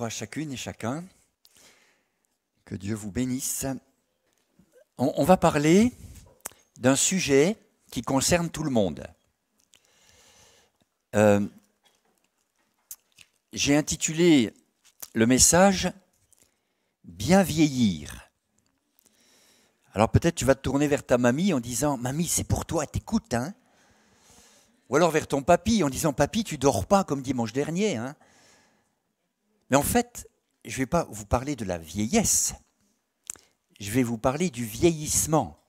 à chacune et chacun. Que Dieu vous bénisse. On va parler d'un sujet qui concerne tout le monde. J'ai intitulé le message « Bien vieillir ». Alors peut-être tu vas te tourner vers ta mamie en disant « Mamie, c'est pour toi, t'écoutes, hein ?» Ou alors vers ton papy en disant « Papy, tu dors pas comme dimanche dernier, hein ?» Mais en fait, je ne vais pas vous parler de la vieillesse, je vais vous parler du vieillissement.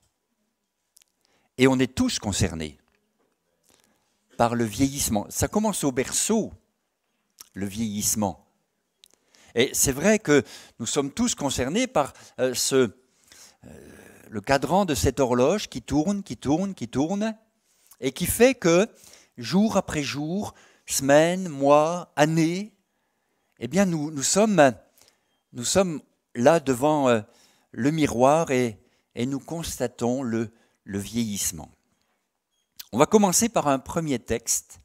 Et on est tous concernés par le vieillissement. Ça commence au berceau, le vieillissement. Et c'est vrai que nous sommes tous concernés par le cadran de cette horloge qui tourne, et qui fait que jour après jour, semaine, mois, année, eh bien nous sommes là devant le miroir et nous constatons le vieillissement. On va commencer par un premier texte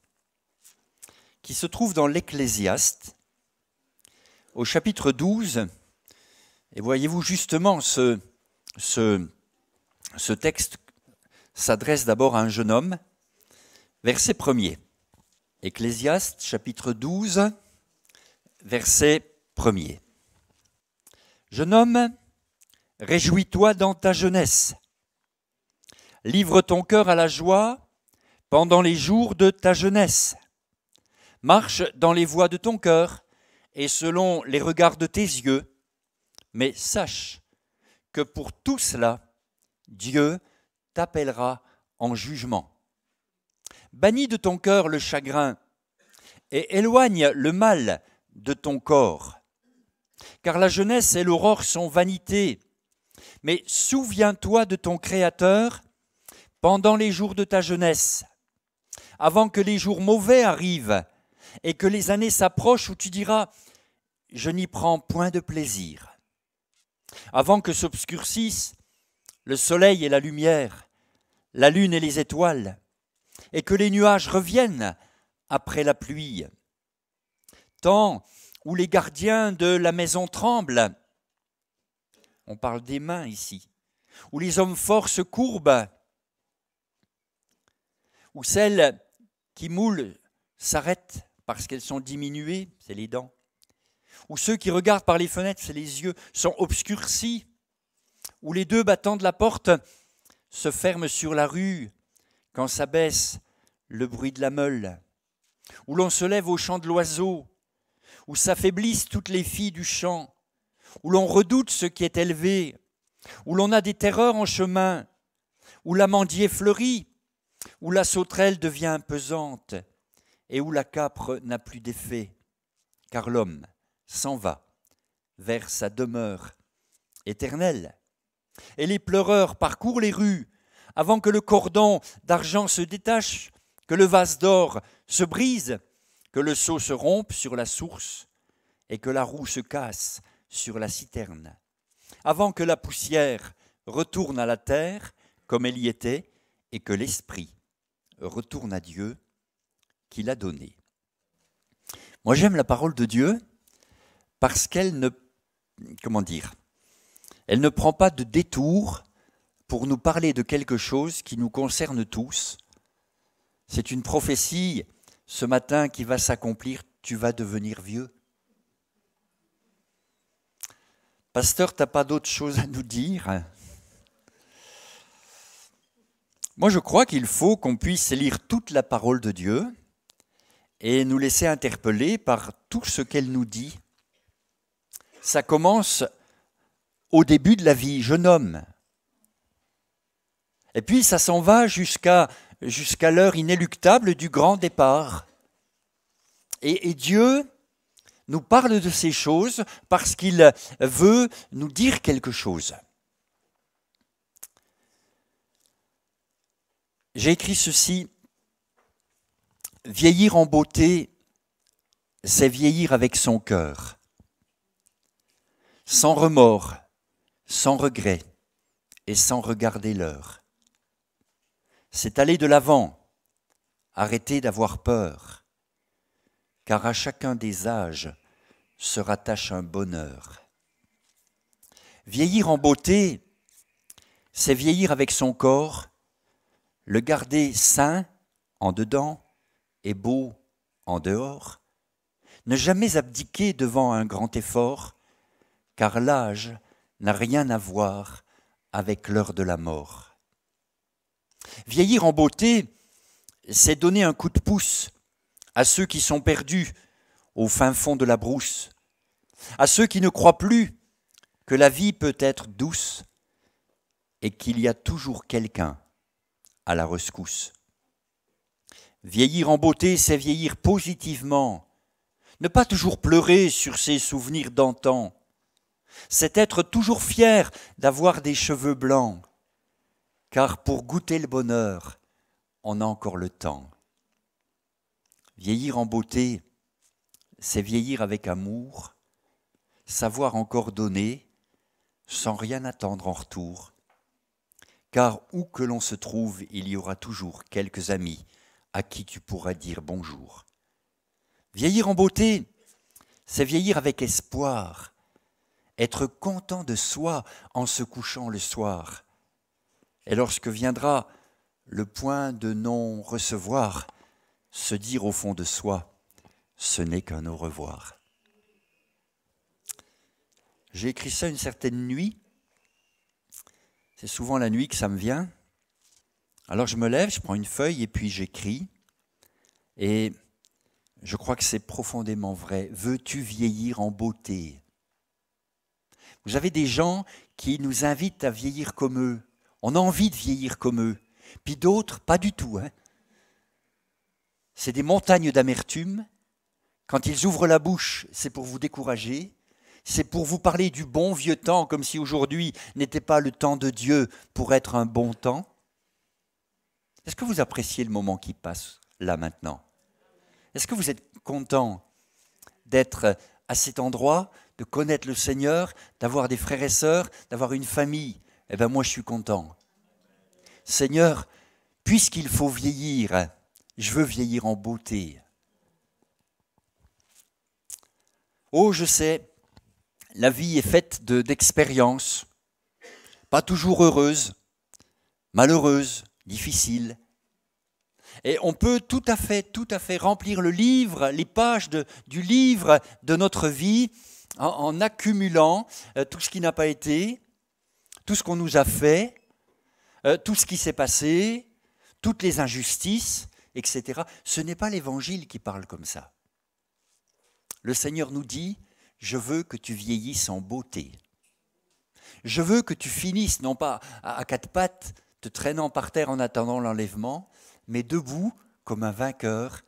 qui se trouve dans l'Ecclésiaste, au chapitre 12. Et voyez-vous, justement, ce texte s'adresse d'abord à un jeune homme. Verset 1er. Ecclésiaste, chapitre 12, verset 1er. Jeune homme, réjouis-toi dans ta jeunesse. Livre ton cœur à la joie pendant les jours de ta jeunesse. Marche dans les voies de ton cœur et selon les regards de tes yeux. Mais sache que pour tout cela, Dieu t'appellera en jugement. Bannis de ton cœur le chagrin et éloigne le mal de ton corps. Car la jeunesse et l'aurore sont vanité. Mais souviens-toi de ton Créateur pendant les jours de ta jeunesse, avant que les jours mauvais arrivent et que les années s'approchent où tu diras « je n'y prends point de plaisir ». Avant que s'obscurcissent le soleil et la lumière, la lune et les étoiles, et que les nuages reviennent après la pluie. Temps où les gardiens de la maison tremblent, on parle des mains ici, où les hommes forts se courbent, où celles qui moulent s'arrêtent parce qu'elles sont diminuées, c'est les dents, où ceux qui regardent par les fenêtres, c'est les yeux, sont obscurcis, où les deux battants de la porte se ferment sur la rue quand s'abaisse le bruit de la meule, où l'on se lève au chant de l'oiseau, où s'affaiblissent toutes les filles du champ, où l'on redoute ce qui est élevé, où l'on a des terreurs en chemin, où l'amandier fleurit, où la sauterelle devient pesante et où la capre n'a plus d'effet, car l'homme s'en va vers sa demeure éternelle. Et les pleureurs parcourent les rues avant que le cordon d'argent se détache, que le vase d'or se brise, que le seau se rompe sur la source et que la roue se casse sur la citerne, avant que la poussière retourne à la terre comme elle y était et que l'esprit retourne à Dieu qui l'a donné. Moi j'aime la parole de Dieu parce qu'elle ne, elle ne prend pas de détour pour nous parler de quelque chose qui nous concerne tous. C'est une prophétie ce matin qui va s'accomplir, tu vas devenir vieux. Pasteur, tu n'as pas d'autre chose à nous dire? Moi, je crois qu'il faut qu'on puisse lire toute la parole de Dieu et nous laisser interpeller par tout ce qu'elle nous dit. Ça commence au début de la vie, jeune homme. Et puis ça s'en va jusqu'à l'heure inéluctable du grand départ. Et Dieu nous parle de ces choses parce qu'il veut nous dire quelque chose. J'ai écrit ceci: vieillir en beauté, c'est vieillir avec son cœur, sans remords, sans regret et sans regarder l'heure. C'est aller de l'avant, arrêter d'avoir peur, car à chacun des âges, se rattache un bonheur. Vieillir en beauté, c'est vieillir avec son corps, le garder sain en dedans et beau en dehors. Ne jamais abdiquer devant un grand effort, car l'âge n'a rien à voir avec l'heure de la mort. Vieillir en beauté, c'est donner un coup de pouce à ceux qui sont perdus au fin fond de la brousse, à ceux qui ne croient plus que la vie peut être douce et qu'il y a toujours quelqu'un à la rescousse. Vieillir en beauté, c'est vieillir positivement, ne pas toujours pleurer sur ses souvenirs d'antan, c'est être toujours fier d'avoir des cheveux blancs, car pour goûter le bonheur, on a encore le temps. Vieillir en beauté, c'est vieillir avec amour, savoir encore donner, sans rien attendre en retour, car où que l'on se trouve, il y aura toujours quelques amis à qui tu pourras dire bonjour. Vieillir en beauté, c'est vieillir avec espoir, être content de soi en se couchant le soir. Et lorsque viendra le point de non-recevoir, se dire au fond de soi, ce n'est qu'un au revoir. J'ai écrit ça une certaine nuit. C'est souvent la nuit que ça me vient. Alors je me lève, je prends une feuille et puis j'écris. Et je crois que c'est profondément vrai. Veux-tu vieillir en beauté ? Vous avez des gens qui nous invitent à vieillir comme eux. On a envie de vieillir comme eux. Puis d'autres, pas du tout. C'est des montagnes d'amertume. Quand ils ouvrent la bouche, c'est pour vous décourager. C'est pour vous parler du bon vieux temps, comme si aujourd'hui n'était pas le temps de Dieu pour être un bon temps. Est-ce que vous appréciez le moment qui passe là maintenant ? Est-ce que vous êtes content d'être à cet endroit, de connaître le Seigneur, d'avoir des frères et sœurs, d'avoir une famille ? Eh bien moi je suis content. Seigneur, puisqu'il faut vieillir, je veux vieillir en beauté. Oh, je sais, la vie est faite d'expériences, pas toujours heureuses, malheureuses, difficiles. Et on peut tout à fait remplir le livre, les pages du livre de notre vie en accumulant tout ce qui n'a pas été, tout ce qu'on nous a fait, tout ce qui s'est passé, toutes les injustices, etc. Ce n'est pas l'Évangile qui parle comme ça. Le Seigneur nous dit, je veux que tu vieillisses en beauté. Je veux que tu finisses, non pas à quatre pattes, te traînant par terre en attendant l'enlèvement, mais debout comme un vainqueur,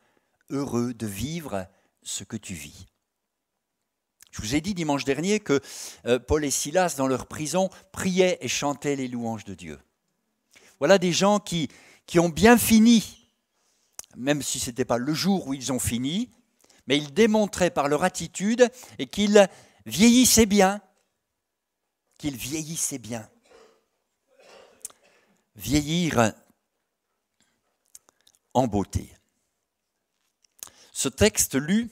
heureux de vivre ce que tu vis. Je vous ai dit dimanche dernier que Paul et Silas, dans leur prison, priaient et chantaient les louanges de Dieu. Voilà des gens qui ont bien fini, même si ce n'était pas le jour où ils ont fini, mais ils démontraient par leur attitude et qu'ils vieillissaient bien. Vieillir en beauté. Ce texte lu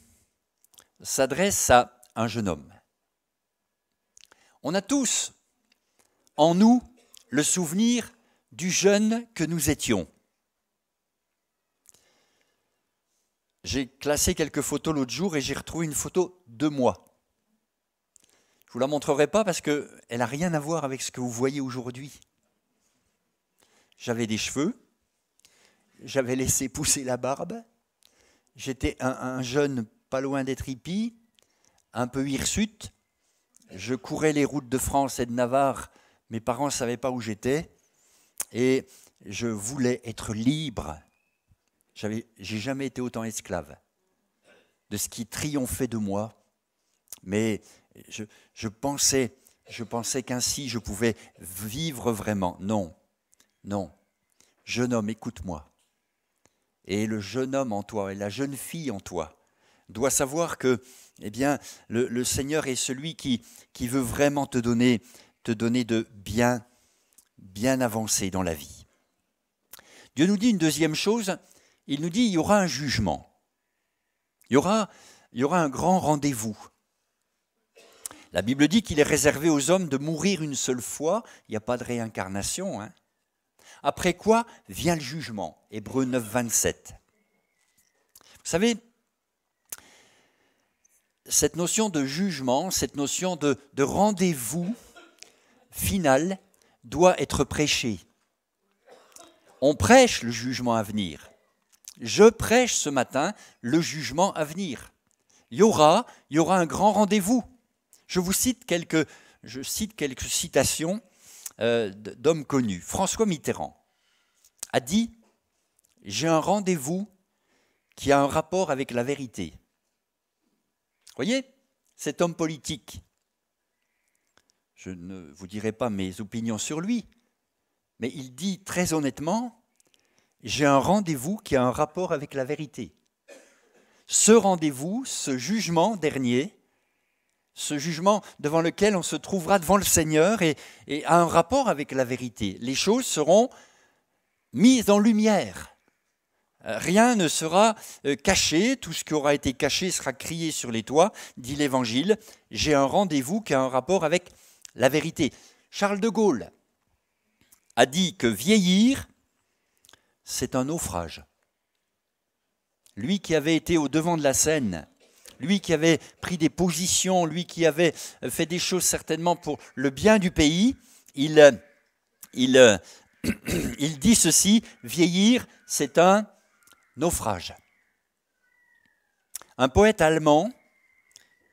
s'adresse à un jeune homme. On a tous en nous le souvenir du jeune que nous étions. J'ai classé quelques photos l'autre jour et j'ai retrouvé une photo de moi. Je ne vous la montrerai pas parce qu'elle n'a rien à voir avec ce que vous voyez aujourd'hui. J'avais des cheveux, j'avais laissé pousser la barbe, j'étais un jeune pas loin d'être hippie, un peu hirsute, je courais les routes de France et de Navarre, mes parents ne savaient pas où j'étais, et je voulais être libre. J'ai jamais été autant esclave de ce qui triomphait de moi, mais je pensais qu'ainsi je pouvais vivre vraiment. Non. Jeune homme, écoute-moi. Et le jeune homme en toi et la jeune fille en toi doit savoir que, eh bien, le Seigneur est celui qui veut vraiment te donner de bien avancer dans la vie. Dieu nous dit une deuxième chose. Il y aura un jugement. Il y aura un grand rendez-vous La Bible dit qu'il est réservé aux hommes de mourir une seule fois. Il n'y a pas de réincarnation. Hein. Après quoi vient le jugement. Hébreux 9, 27. Vous savez, cette notion de jugement, cette notion de rendez-vous final doit être prêchée. On prêche le jugement à venir. Je prêche ce matin le jugement à venir. Il y aura un grand rendez-vous. Je cite quelques citations d'hommes connus. François Mitterrand a dit « J'ai un rendez-vous qui a un rapport avec la vérité ». Vous voyez, cet homme politique, je ne vous dirai pas mes opinions sur lui, mais il dit très honnêtement « J'ai un rendez-vous qui a un rapport avec la vérité ». Ce rendez-vous, ce jugement dernier, ce jugement devant lequel on se trouvera devant le Seigneur et a un rapport avec la vérité. Les choses seront mises en lumière. Rien ne sera caché, tout ce qui aura été caché sera crié sur les toits, dit l'Évangile. J'ai un rendez-vous qui a un rapport avec la vérité. Charles de Gaulle a dit que vieillir, c'est un naufrage. Lui qui avait été au devant de la scène, lui qui avait pris des positions, lui qui avait fait des choses certainement pour le bien du pays, il dit ceci, vieillir, c'est un naufrage. Un poète allemand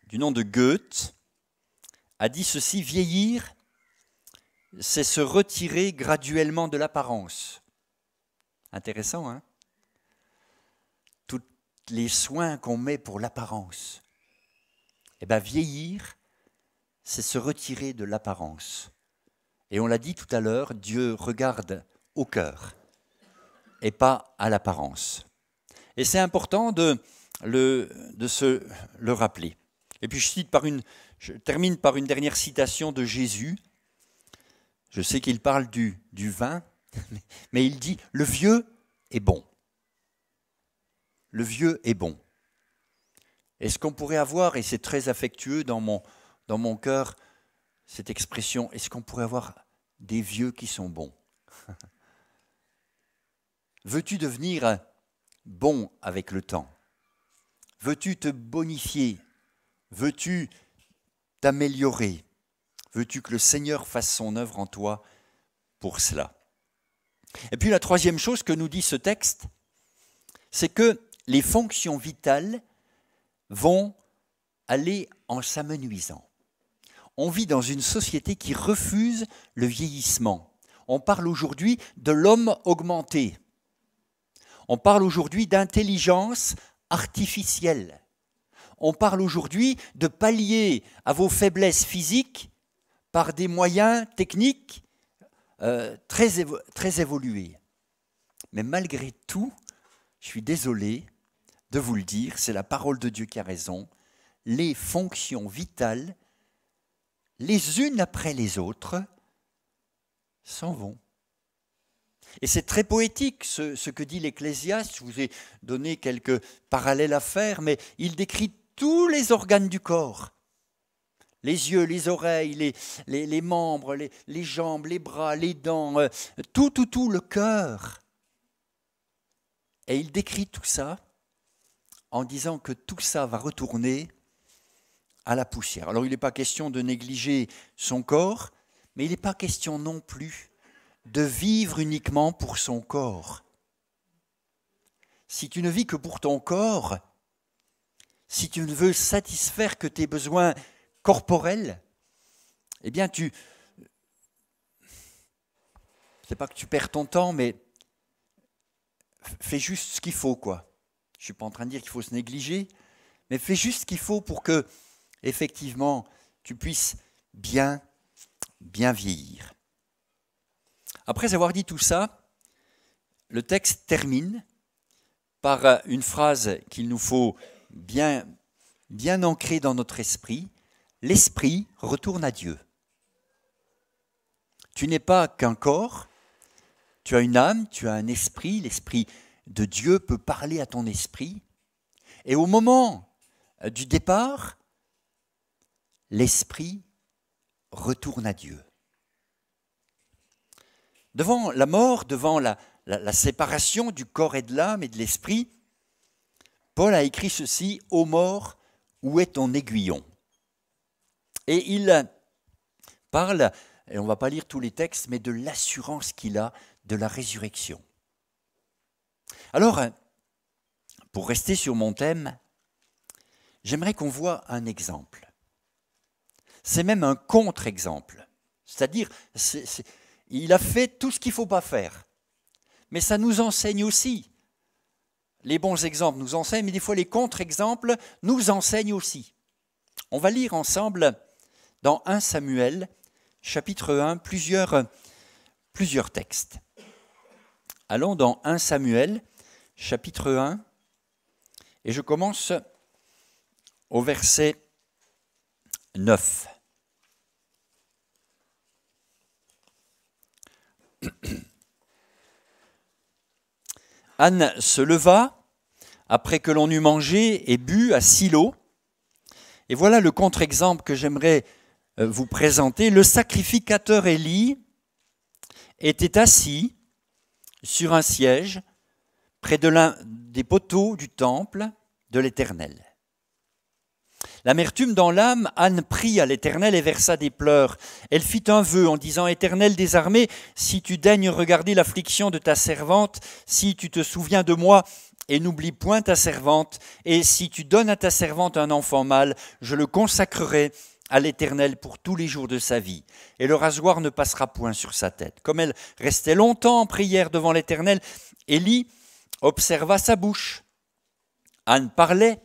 du nom de Goethe a dit ceci, vieillir, c'est se retirer graduellement de l'apparence. Intéressant, hein ? Tous les soins qu'on met pour l'apparence. Eh bien, vieillir, c'est se retirer de l'apparence. Et on l'a dit tout à l'heure, Dieu regarde au cœur et pas à l'apparence. Et c'est important de se le rappeler. Et puis je termine par une dernière citation de Jésus. Je sais qu'il parle du vin, mais il dit « le vieux est bon ». Le vieux est bon. Est-ce qu'on pourrait avoir, et c'est très affectueux dans mon cœur, cette expression, est-ce qu'on pourrait avoir des vieux qui sont bons? Veux-tu devenir bon avec le temps? Veux-tu te bonifier? Veux-tu t'améliorer? Veux-tu que le Seigneur fasse son œuvre en toi pour cela? Et puis la troisième chose que nous dit ce texte, c'est que les fonctions vitales vont aller en s'amenuisant. On vit dans une société qui refuse le vieillissement. On parle aujourd'hui de l'homme augmenté. On parle aujourd'hui d'intelligence artificielle. On parle aujourd'hui de pallier à vos faiblesses physiques par des moyens techniques très évolués. Mais malgré tout, je suis désolé de vous le dire, c'est la parole de Dieu qui a raison, les fonctions vitales, les unes après les autres, s'en vont. Et c'est très poétique ce que dit l'Ecclésiaste. Je vous ai donné quelques parallèles à faire, mais il décrit tous les organes du corps. Les yeux, les oreilles, les membres, les jambes, les bras, les dents, tout, le cœur. Et il décrit tout ça en disant que tout ça va retourner à la poussière. Alors il n'est pas question de négliger son corps, mais il n'est pas question non plus de vivre uniquement pour son corps. Si tu ne vis que pour ton corps, si tu ne veux satisfaire que tes besoins corporels, eh bien c'est pas que tu perds ton temps, mais fais juste ce qu'il faut, quoi. Je ne suis pas en train de dire qu'il faut se négliger, mais fais juste ce qu'il faut pour que, effectivement, tu puisses bien vieillir. Après avoir dit tout ça, le texte termine par une phrase qu'il nous faut bien ancrer dans notre esprit. L'esprit retourne à Dieu. Tu n'es pas qu'un corps, tu as une âme, tu as un esprit, l'esprit de Dieu peut parler à ton esprit. Et au moment du départ, l'esprit retourne à Dieu. Devant la mort, devant la séparation du corps et de l'âme et de l'esprit, Paul a écrit ceci, « Ô mort, où est ton aiguillon ?» Et il parle, et on ne va pas lire tous les textes, mais de l'assurance qu'il a de la résurrection. Alors, pour rester sur mon thème, j'aimerais qu'on voit un exemple. C'est même un contre-exemple. C'est-à-dire, il a fait tout ce qu'il ne faut pas faire. Mais ça nous enseigne aussi. Les bons exemples nous enseignent, mais des fois les contre-exemples nous enseignent aussi. On va lire ensemble dans 1 Samuel, chapitre 1, plusieurs textes. Allons dans 1 Samuel, chapitre 1, et je commence au verset 9. Anne se leva, après que l'on eut mangé et bu à Silo. Et voilà le contre-exemple que j'aimerais vous présenter. Le sacrificateur Élie était assis sur un siège près de l'un des poteaux du temple de l'Éternel. L'amertume dans l'âme, Anne prie à l'Éternel et versa des pleurs. Elle fit un vœu en disant « Éternel des armées, si tu daignes regarder l'affliction de ta servante, si tu te souviens de moi et n'oublie point ta servante, et si tu donnes à ta servante un enfant mâle, je le consacrerai à l'Éternel pour tous les jours de sa vie, et le rasoir ne passera point sur sa tête. » Comme elle restait longtemps en prière devant l'Éternel, Élie observa sa bouche. Anne parlait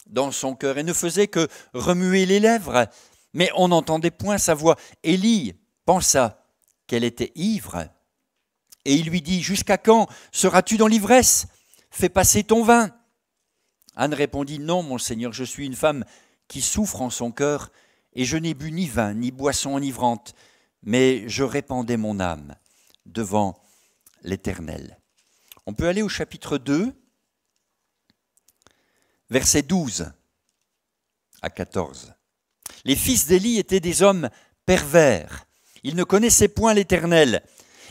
dans son cœur et ne faisait que remuer les lèvres, mais on n'entendait point sa voix. Élie pensa qu'elle était ivre, et il lui dit « Jusqu'à quand seras-tu dans l'ivresse ? Fais passer ton vin. » Anne répondit « Non, mon Seigneur, je suis une femme qui souffre en son cœur, et je n'ai bu ni vin, ni boisson enivrante, mais je répandais mon âme devant l'Éternel. » On peut aller au chapitre 2, versets 12 à 14. Les fils d'Élie étaient des hommes pervers. Ils ne connaissaient point l'Éternel.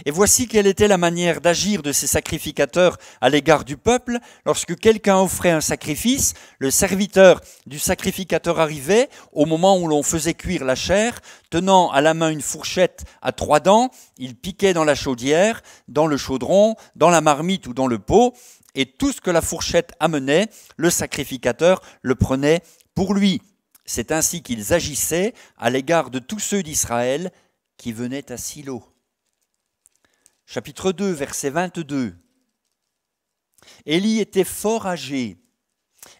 Et voici quelle était la manière d'agir de ces sacrificateurs à l'égard du peuple. Lorsque quelqu'un offrait un sacrifice, le serviteur du sacrificateur arrivait au moment où l'on faisait cuire la chair, tenant à la main une fourchette à 3 dents, il piquait dans la chaudière, dans le chaudron, dans la marmite ou dans le pot, et tout ce que la fourchette amenait, le sacrificateur le prenait pour lui. C'est ainsi qu'ils agissaient à l'égard de tous ceux d'Israël qui venaient à Silo. Chapitre 2, verset 22. Élie était fort âgé,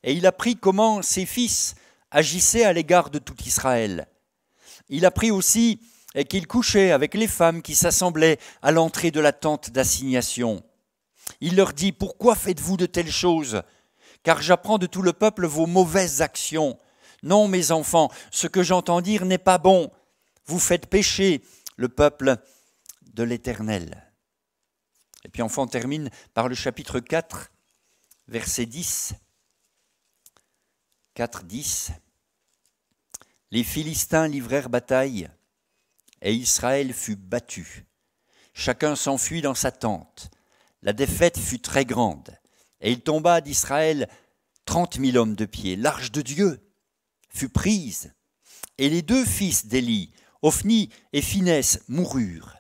et il apprit comment ses fils agissaient à l'égard de tout Israël. Il apprit aussi qu'il couchait avec les femmes qui s'assemblaient à l'entrée de la tente d'assignation. Il leur dit « Pourquoi faites-vous de telles choses ? Car j'apprends de tout le peuple vos mauvaises actions. Non, mes enfants, ce que j'entends dire n'est pas bon. Vous faites pécher le peuple de l'Éternel. » Et puis enfin on termine par le chapitre 4, verset 10. 4, 10. Les Philistins livrèrent bataille, et Israël fut battu. Chacun s'enfuit dans sa tente. La défaite fut très grande, et il tomba d'Israël 30 000 hommes de pied. L'arche de Dieu fut prise, et les 2 fils d'Élie, Ophni et Phinès, moururent.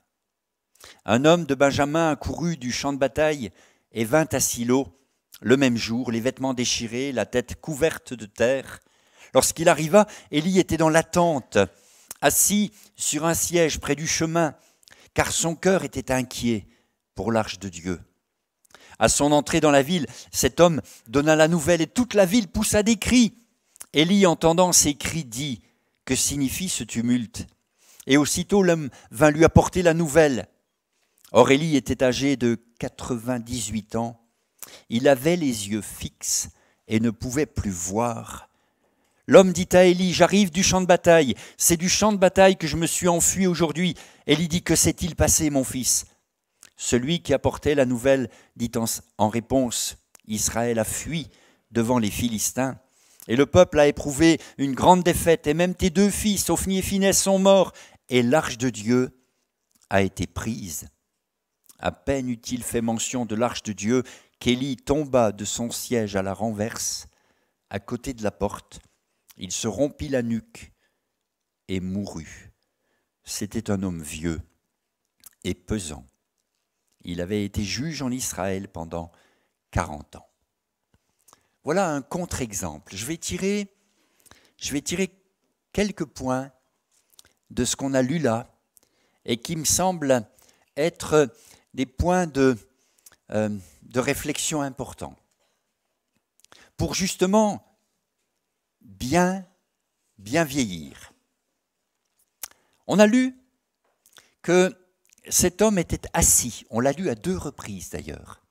Un homme de Benjamin accourut du champ de bataille et vint à Silo le même jour, les vêtements déchirés, la tête couverte de terre. Lorsqu'il arriva, Élie était dans la tente, assis sur un siège près du chemin, car son cœur était inquiet pour l'arche de Dieu. À son entrée dans la ville, cet homme donna la nouvelle et toute la ville poussa des cris. Élie, entendant ces cris, dit « Que signifie ce tumulte ?» Et aussitôt l'homme vint lui apporter la nouvelle. Or Élie était âgé de 98 ans. Il avait les yeux fixes et ne pouvait plus voir. L'homme dit à Élie, « J'arrive du champ de bataille. C'est du champ de bataille que je me suis enfui aujourd'hui. » Élie dit, « Que s'est-il passé, mon fils ?» Celui qui apportait la nouvelle dit en réponse, « Israël a fui devant les Philistins, Et le peuple a éprouvé une grande défaite, et même tes 2 fils, Ophni et Finès, sont morts, et l'arche de Dieu a été prise. À peine eut-il fait mention de l'arche de Dieu qu'Élie tomba de son siège à la renverse, à côté de la porte. Il se rompit la nuque et mourut. C'était un homme vieux et pesant. Il avait été juge en Israël pendant 40 ans. Voilà un contre-exemple. Je vais tirer quelques points de ce qu'on a lu là et qui me semblent être des points de réflexion importants. Pour justement bien vieillir. On a lu que cet homme était assis, on l'a lu à 2 reprises d'ailleurs.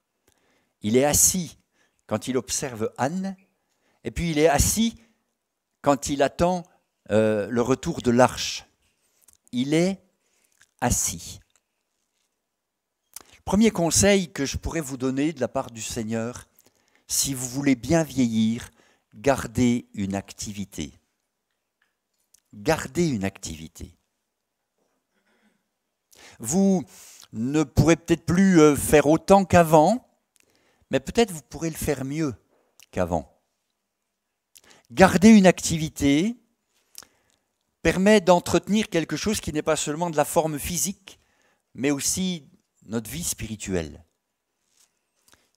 Il est assis quand il observe Anne, et puis il est assis quand il attend le retour de l'arche. Il est assis. Le premier conseil que je pourrais vous donner de la part du Seigneur, si vous voulez bien vieillir, gardez une activité. Gardez une activité. Vous ne pourrez peut-être plus faire autant qu'avant, mais peut-être vous pourrez le faire mieux qu'avant. Garder une activité permet d'entretenir quelque chose qui n'est pas seulement de la forme physique, mais aussi notre vie spirituelle.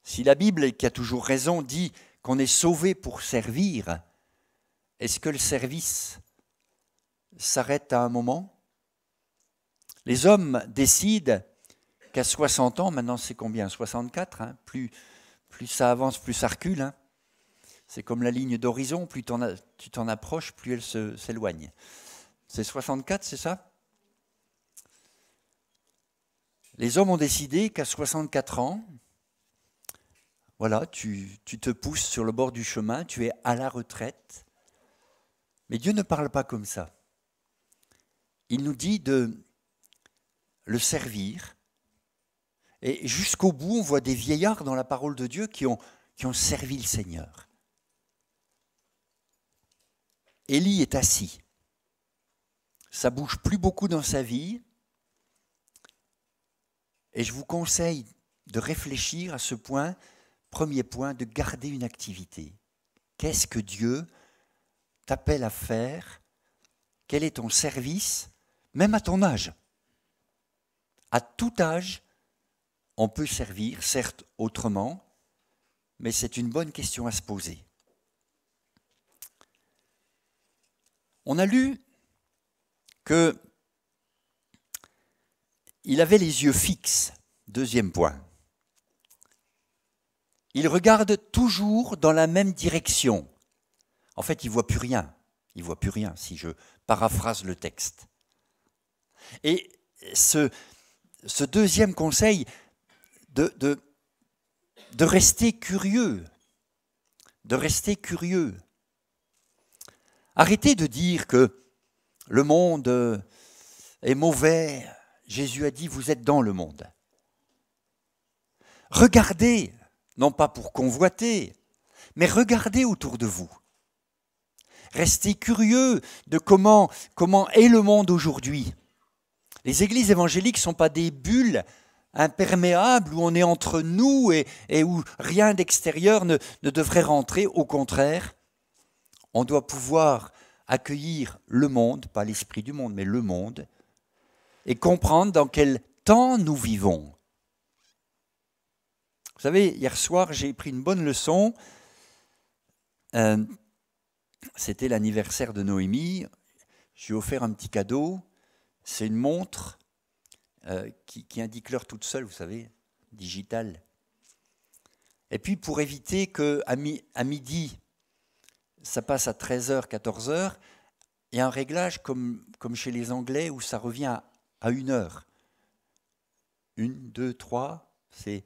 Si la Bible, qui a toujours raison, dit qu'on est sauvé pour servir, est-ce que le service s'arrête à un moment? Les hommes décident qu'à 60 ans, maintenant c'est combien? 64, hein, plus ça avance, plus ça recule. Hein. C'est comme la ligne d'horizon, plus tu t'en approches, plus elle s'éloigne. C'est 64, c'est ça? Les hommes ont décidé qu'à 64 ans, voilà, tu te pousses sur le bord du chemin, tu es à la retraite. Mais Dieu ne parle pas comme ça. Il nous dit de le servir. Et jusqu'au bout, on voit des vieillards dans la parole de Dieu qui ont servi le Seigneur. Élie est assis. Ça bouge plus beaucoup dans sa vie. Et je vous conseille de réfléchir à ce point, premier point, de garder une activité. Qu'est-ce que Dieu t'appelle à faire? Quel est ton service, même à ton âge? À tout âge, on peut servir, certes autrement, mais c'est une bonne question à se poser. On a lu qu'il avait les yeux fixes, deuxième point. Il regarde toujours dans la même direction. En fait, il ne voit plus rien. Il ne voit plus rien, si je paraphrase le texte. Et ce deuxième conseil de rester curieux, Arrêtez de dire que le monde est mauvais. Jésus a dit, vous êtes dans le monde. Regardez, non pas pour convoiter, mais regardez autour de vous. Restez curieux de comment est le monde aujourd'hui. Les églises évangéliques ne sont pas des bulles imperméables où on est entre nous et où rien d'extérieur ne devrait rentrer. Au contraire, on doit pouvoir accueillir le monde, pas l'esprit du monde, mais le monde, et comprendre dans quel temps nous vivons. Vous savez, hier soir, j'ai pris une bonne leçon. C'était l'anniversaire de Noémie. Je lui ai offert un petit cadeau. C'est une montre qui indique l'heure toute seule, vous savez, digitale. Et puis, pour éviter qu'à midi, ça passe à 13h, 14h, il y a un réglage comme chez les Anglais où ça revient à 1 heure. 1, 2, 3, c'est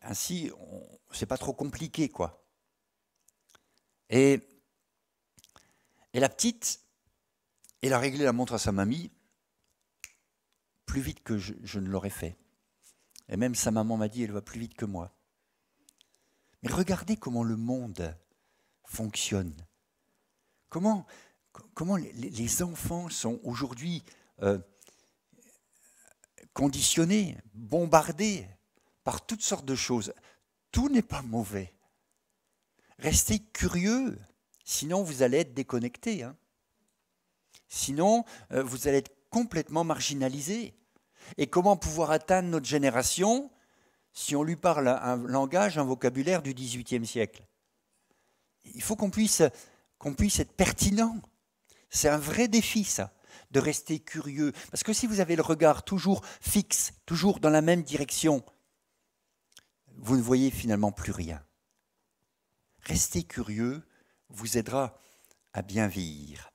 ainsi, c'est pas trop compliqué, quoi. Et la petite, elle a réglé la montre à sa mamie plus vite que je ne l'aurais fait. Et même sa maman m'a dit, elle va plus vite que moi. Mais regardez comment le monde fonctionne. Comment les enfants sont aujourd'hui conditionnés, bombardés par toutes sortes de choses. Tout n'est pas mauvais. Restez curieux, sinon vous allez être déconnecté. Sinon, vous allez être complètement marginalisé. Et comment pouvoir atteindre notre génération si on lui parle un langage, un vocabulaire du XVIIIe siècle? Il faut qu'on puisse être pertinent. C'est un vrai défi, ça, de rester curieux. Parce que si vous avez le regard toujours fixe, toujours dans la même direction, vous ne voyez finalement plus rien. Rester curieux vous aidera à bien vieillir.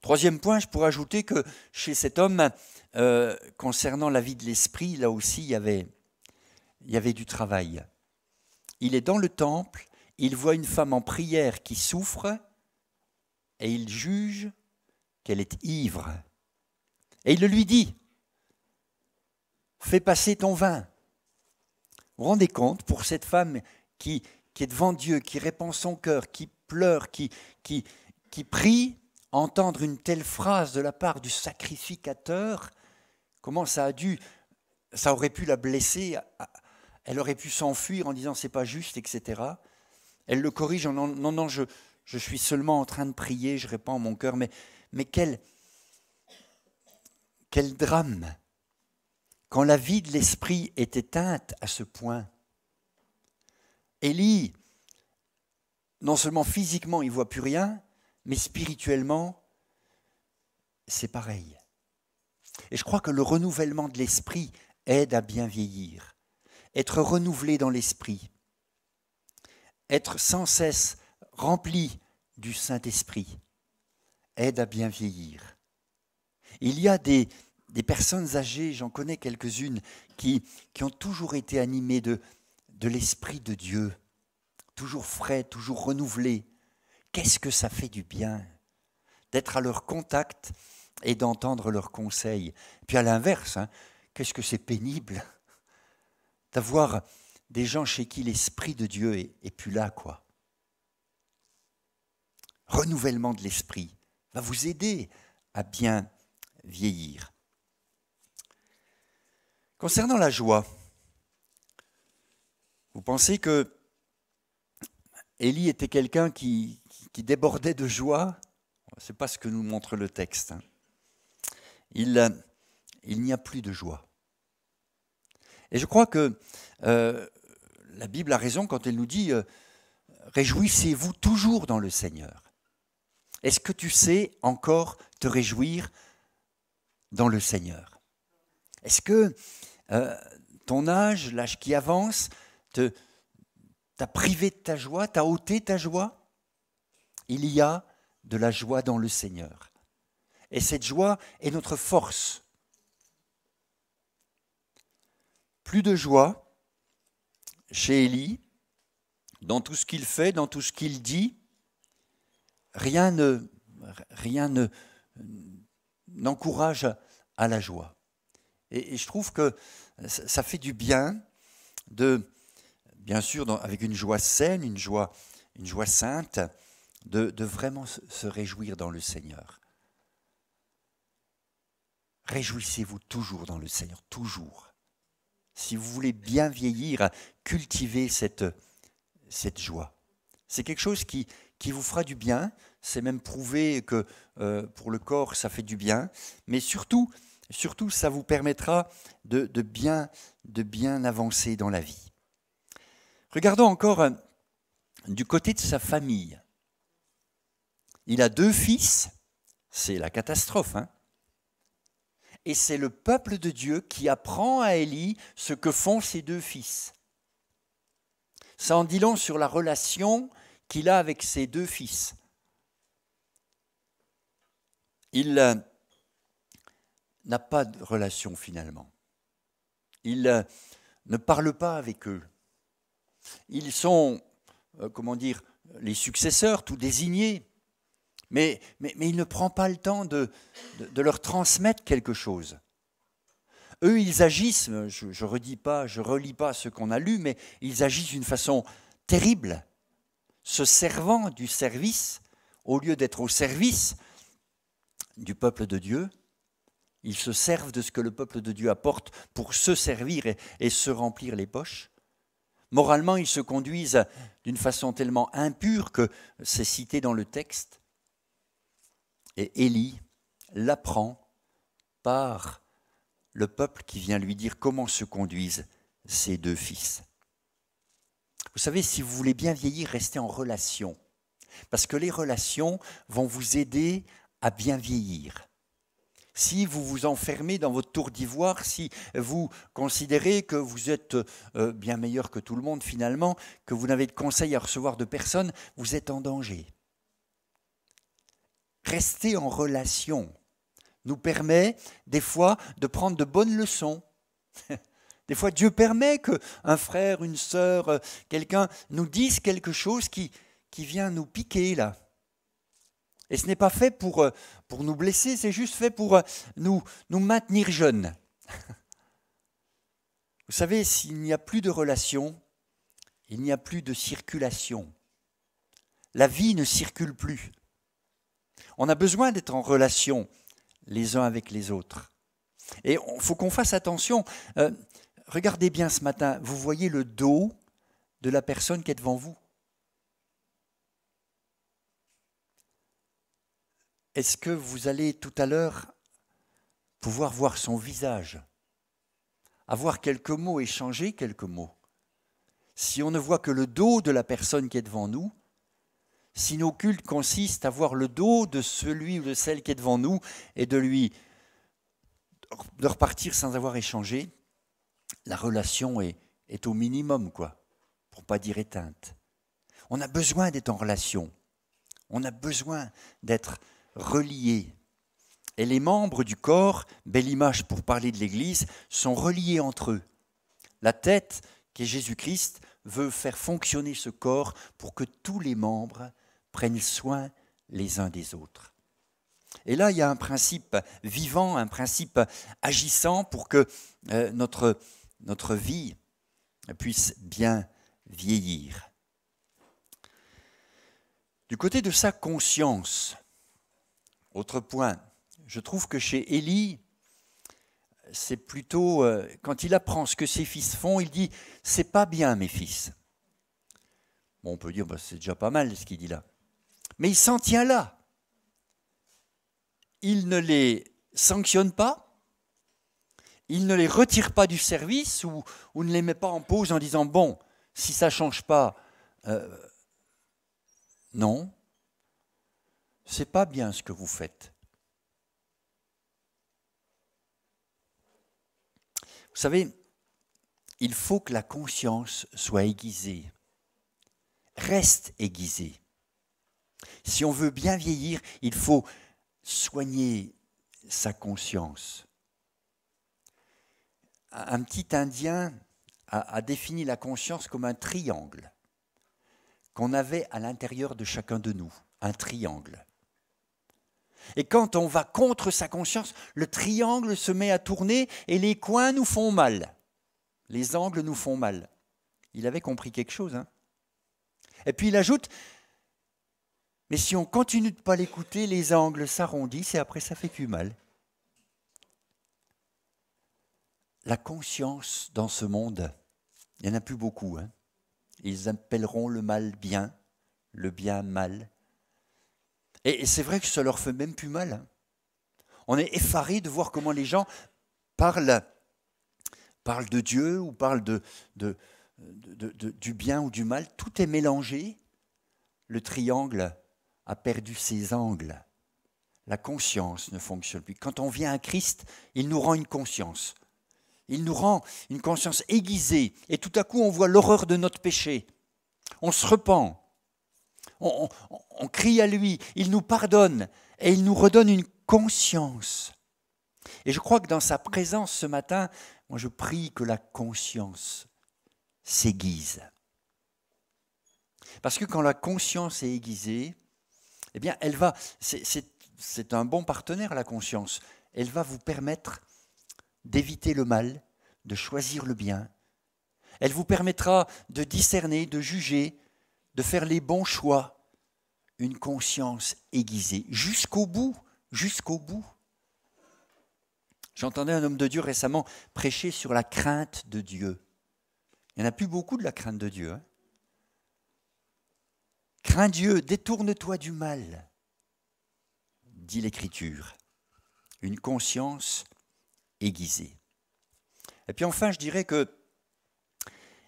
Troisième point, je pourrais ajouter que chez cet homme, concernant la vie de l'esprit, là aussi, il y avait du travail. Il est dans le temple, il voit une femme en prière qui souffre et il juge qu'elle est ivre. Et il le lui dit, fais passer ton vin. Vous vous rendez compte, pour cette femme qui est devant Dieu, qui répand son cœur, qui pleure, qui prie, entendre une telle phrase de la part du sacrificateur, comment ça aurait pu la blesser, elle aurait pu s'enfuir en disant c'est pas juste, etc. Elle le corrige en non, je suis seulement en train de prier, je répands mon cœur, mais quel drame quand la vie de l'esprit est éteinte à ce point. Élie, non seulement physiquement, il ne voit plus rien, mais spirituellement, c'est pareil. Et je crois que le renouvellement de l'esprit aide à bien vieillir. Être renouvelé dans l'esprit, être sans cesse rempli du Saint-Esprit, aide à bien vieillir. Il y a des personnes âgées, j'en connais quelques-unes, qui ont toujours été animées de l'Esprit de Dieu, toujours frais, toujours renouvelé. Qu'est-ce que ça fait du bien d'être à leur contact et d'entendre leurs conseils. Puis à l'inverse, qu'est-ce que c'est pénible d'avoir des gens chez qui l'Esprit de Dieu est plus là, quoi. Renouvellement de l'esprit va vous aider à bien vieillir. Concernant la joie, vous pensez que Élie était quelqu'un qui débordait de joie? Ce n'est pas ce que nous montre le texte. Il n'y a plus de joie. Et je crois que la Bible a raison quand elle nous dit « Réjouissez-vous toujours dans le Seigneur ». Est-ce que tu sais encore te réjouir dans le Seigneur? Est-ce que ton âge, l'âge qui avance, t'a privé de ta joie, t'a ôté ta joie? Il y a de la joie dans le Seigneur. Et cette joie est notre force. Plus de joie chez Élie, dans tout ce qu'il fait, dans tout ce qu'il dit. Rien n'encourage à la joie. Et je trouve que ça fait du bien bien sûr, avec une joie saine, une joie sainte, de vraiment se réjouir dans le Seigneur. Réjouissez-vous toujours dans le Seigneur, toujours. Si vous voulez bien vieillir, cultivez cette joie. C'est quelque chose qui vous fera du bien. C'est même prouvé que pour le corps, ça fait du bien. Mais surtout, ça vous permettra de bien avancer dans la vie. Regardons encore du côté de sa famille. Il a 2 fils, c'est la catastrophe. Et c'est le peuple de Dieu qui apprend à Élie ce que font ses 2 fils. Ça en dit long sur la relation qu'il a avec ses 2 fils. Il n'a pas de relation finalement. Il ne parle pas avec eux. Ils sont, les successeurs, tout désignés. Mais il ne prend pas le temps de leur transmettre quelque chose. Eux, ils agissent, je relis pas ce qu'on a lu, mais ils agissent d'une façon terrible. se servant du service, au lieu d'être au service du peuple de Dieu, ils se servent de ce que le peuple de Dieu apporte pour se servir et se remplir les poches. Moralement, ils se conduisent d'une façon tellement impure que c'est cité dans le texte. Et Élie l'apprend par le peuple qui vient lui dire comment se conduisent ses deux fils. Vous savez, si vous voulez bien vieillir, restez en relation. Parce que les relations vont vous aider à bien vieillir. Si vous vous enfermez dans votre tour d'ivoire, si vous considérez que vous êtes bien meilleur que tout le monde finalement, que vous n'avez de conseils à recevoir de personne, vous êtes en danger. Rester en relation nous permet des fois de prendre de bonnes leçons. Des fois, Dieu permet qu'un frère, une sœur, quelqu'un nous dise quelque chose qui vient nous piquer là. Et ce n'est pas fait pour nous blesser, c'est juste fait pour nous maintenir jeunes. Vous savez, s'il n'y a plus de relation, il n'y a plus de circulation. La vie ne circule plus. On a besoin d'être en relation les uns avec les autres. Et il faut qu'on fasse attention. Regardez bien ce matin, vous voyez le dos de la personne qui est devant vous. Est-ce que vous allez tout à l'heure pouvoir voir son visage, avoir quelques mots, échanger quelques mots? Si on ne voit que le dos de la personne qui est devant nous, si nos cultes consistent à voir le dos de celui ou de celle qui est devant nous et de repartir sans avoir échangé, la relation est au minimum, quoi, pour ne pas dire éteinte. On a besoin d'être en relation. On a besoin d'être reliés. Et les membres du corps, belle image pour parler de l'Église, sont reliés entre eux. La tête, qui est Jésus-Christ, veut faire fonctionner ce corps pour que tous les membres prennent soin les uns des autres. Et là, il y a un principe vivant, un principe agissant pour que notre vie puisse bien vieillir. Du côté de sa conscience, autre point, je trouve que chez Élie, c'est plutôt, quand il apprend ce que ses fils font, il dit « c'est pas bien mes fils ». Bon, on peut dire c'est déjà pas mal ce qu'il dit là. Mais il s'en tient là. Il ne les sanctionne pas, il ne les retire pas du service ou ne les met pas en pause en disant « bon, si ça ne change pas, non, c'est pas bien ce que vous faites ». Vous savez, il faut que la conscience soit aiguisée, reste aiguisée. Si on veut bien vieillir, il faut soigner sa conscience. Un petit Indien a défini la conscience comme un triangle qu'on avait à l'intérieur de chacun de nous, un triangle. Et quand on va contre sa conscience, le triangle se met à tourner et les coins nous font mal. Les angles nous font mal. Il avait compris quelque chose, hein. Et puis il ajoute, mais si on continue de ne pas l'écouter, les angles s'arrondissent et après ça fait plus mal. La conscience dans ce monde, il n'y en a plus beaucoup, hein. Ils appelleront le mal bien, le bien mal. Et c'est vrai que ça leur fait même plus mal, hein. On est effaré de voir comment les gens parlent de Dieu ou parlent du bien ou du mal. Tout est mélangé. Le triangle a perdu ses angles. La conscience ne fonctionne plus. Quand on vient à Christ, il nous rend une conscience. Il nous rend une conscience aiguisée. Et tout à coup, on voit l'horreur de notre péché. On se repent. On crie à lui. Il nous pardonne. Et il nous redonne une conscience. Et je crois que dans sa présence ce matin, moi je prie que la conscience s'aiguise. Parce que quand la conscience est aiguisée, eh bien, elle va, c'est un bon partenaire, la conscience. Elle va vous permettre d'éviter le mal, de choisir le bien. Elle vous permettra de discerner, de juger, de faire les bons choix, une conscience aiguisée, jusqu'au bout, jusqu'au bout. J'entendais un homme de Dieu récemment prêcher sur la crainte de Dieu. Il n'y en a plus beaucoup de la crainte de Dieu. Hein. Crains Dieu, détourne-toi du mal, dit l'Écriture. Une conscience aiguisée. Et puis enfin, je dirais que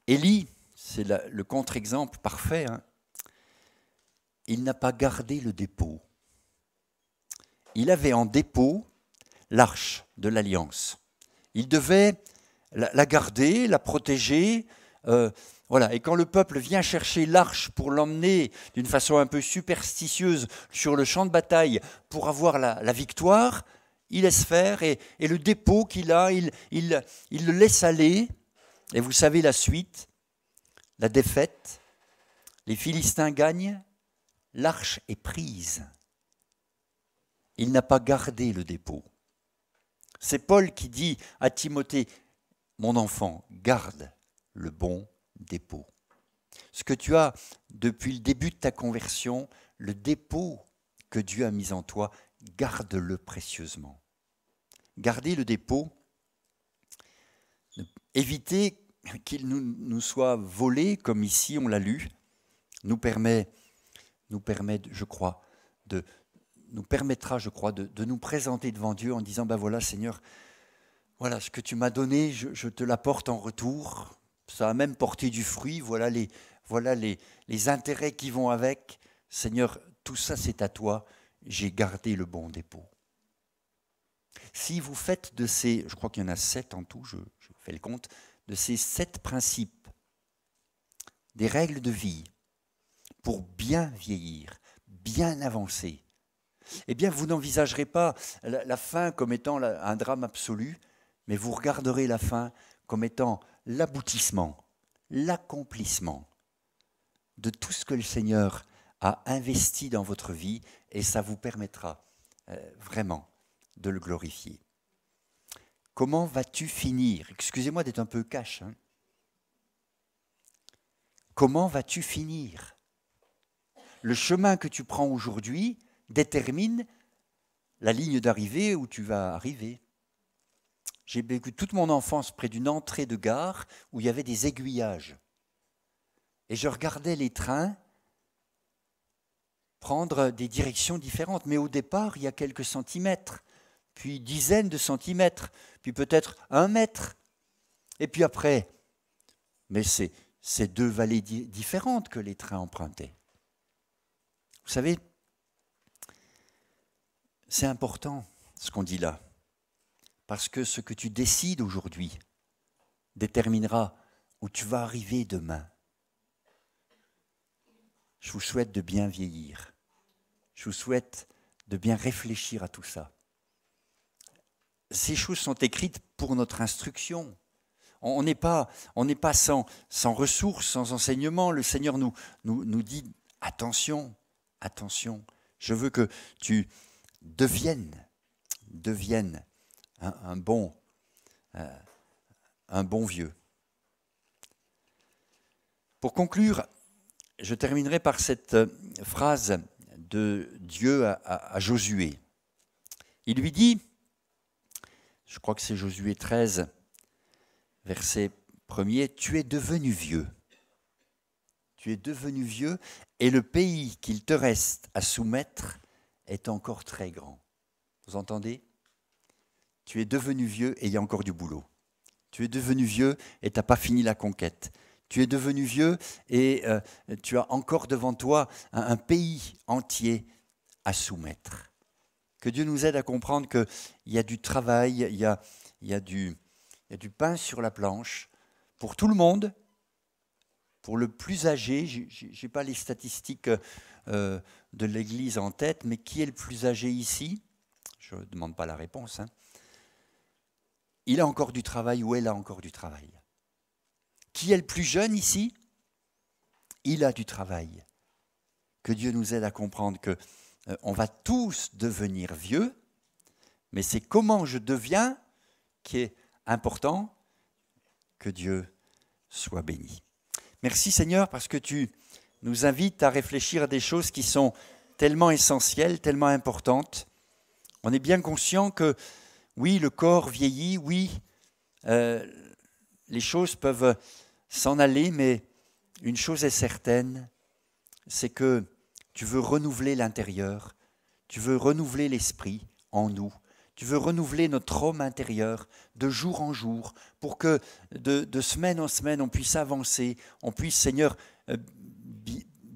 Élie, c'est le contre-exemple parfait, hein, il n'a pas gardé le dépôt. Il avait en dépôt l'arche de l'Alliance. Il devait la garder, la protéger. Voilà. Et quand le peuple vient chercher l'arche pour l'emmener d'une façon un peu superstitieuse sur le champ de bataille pour avoir la victoire, il laisse faire et le dépôt qu'il a, il le laisse aller. Et vous savez la suite, la défaite, les Philistins gagnent, l'arche est prise. Il n'a pas gardé le dépôt. C'est Paul qui dit à Timothée, mon enfant, garde le bon dépôt. Ce que tu as depuis le début de ta conversion, le dépôt que Dieu a mis en toi, garde-le précieusement. Garder le dépôt, éviter qu'il nous soit volé, comme ici on l'a lu, nous permettra, je crois, de nous présenter devant Dieu en disant, ben voilà Seigneur, voilà ce que tu m'as donné, je te l'apporte en retour, ça a même porté du fruit, voilà les intérêts qui vont avec, Seigneur, tout ça c'est à toi, j'ai gardé le bon dépôt. Si vous faites de ces, je crois qu'il y en a 7 en tout, je fais le compte, de ces 7 principes, des règles de vie, pour bien vieillir, bien avancer, eh bien vous n'envisagerez pas la fin comme étant un drame absolu, mais vous regarderez la fin comme étant l'aboutissement, l'accomplissement de tout ce que le Seigneur a investi dans votre vie, et ça vous permettra vraiment de le glorifier. Comment vas-tu finir? Excusez-moi d'être un peu cash. Hein. Comment vas-tu finir? Le chemin que tu prends aujourd'hui détermine la ligne d'arrivée où tu vas arriver. J'ai vécu toute mon enfance près d'une entrée de gare où il y avait des aiguillages. Et je regardais les trains prendre des directions différentes. Mais au départ, il y a quelques centimètres, puis dizaines de centimètres, puis peut-être 1 mètre. Et puis après, mais c'est 2 vallées différentes que les trains empruntaient. Vous savez, c'est important ce qu'on dit là, parce que ce que tu décides aujourd'hui déterminera où tu vas arriver demain. Je vous souhaite de bien vieillir. Je vous souhaite de bien réfléchir à tout ça. Ces choses sont écrites pour notre instruction. On n'est pas sans ressources, sans enseignement. Le Seigneur nous dit attention, attention. Je veux que tu deviennes un bon vieux. Pour conclure, je terminerai par cette phrase de Dieu à Josué. Il lui dit, je crois que c'est Josué 13, verset 1er, « Tu es devenu vieux. Tu es devenu vieux et le pays qu'il te reste à soumettre est encore très grand. » Vous entendez? Tu es devenu vieux et il y a encore du boulot. Tu es devenu vieux et tu n'as pas fini la conquête. Tu es devenu vieux et tu as encore devant toi un pays entier à soumettre. Que Dieu nous aide à comprendre qu'il y a du travail, il y a du pain sur la planche pour tout le monde, pour le plus âgé. Je n'ai pas les statistiques de l'Église en tête, mais qui est le plus âgé ici? Je ne demande pas la réponse. Hein. Il a encore du travail ou elle a encore du travail. Qui est le plus jeune ici? Il a du travail. Que Dieu nous aide à comprendre qu'on va tous devenir vieux, mais c'est comment je deviens qui est important. Que Dieu soit béni. Merci Seigneur parce que tu nous invite à réfléchir à des choses qui sont tellement essentielles, tellement importantes. On est bien conscient que, oui, le corps vieillit, oui, les choses peuvent s'en aller, mais une chose est certaine, c'est que tu veux renouveler l'intérieur, tu veux renouveler l'esprit en nous, tu veux renouveler notre homme intérieur de jour en jour pour que de semaine en semaine on puisse avancer, on puisse, Seigneur,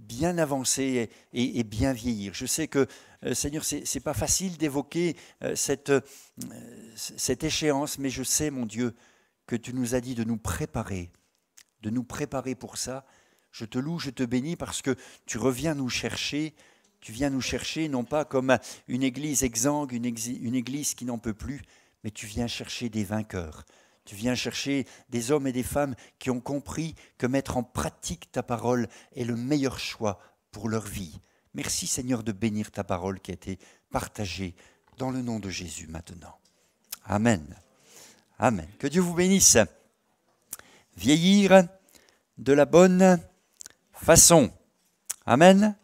bien avancer et bien vieillir. Je sais que, Seigneur, c'est pas facile d'évoquer cette échéance, mais je sais, mon Dieu, que tu nous as dit de nous préparer pour ça. Je te loue, je te bénis parce que tu reviens nous chercher, tu viens nous chercher non pas comme une église exsangue, une église qui n'en peut plus, mais tu viens chercher des vainqueurs. Tu viens chercher des hommes et des femmes qui ont compris que mettre en pratique ta parole est le meilleur choix pour leur vie. Merci Seigneur de bénir ta parole qui a été partagée dans le nom de Jésus maintenant. Amen. Amen. Que Dieu vous bénisse. Vieillir de la bonne façon. Amen.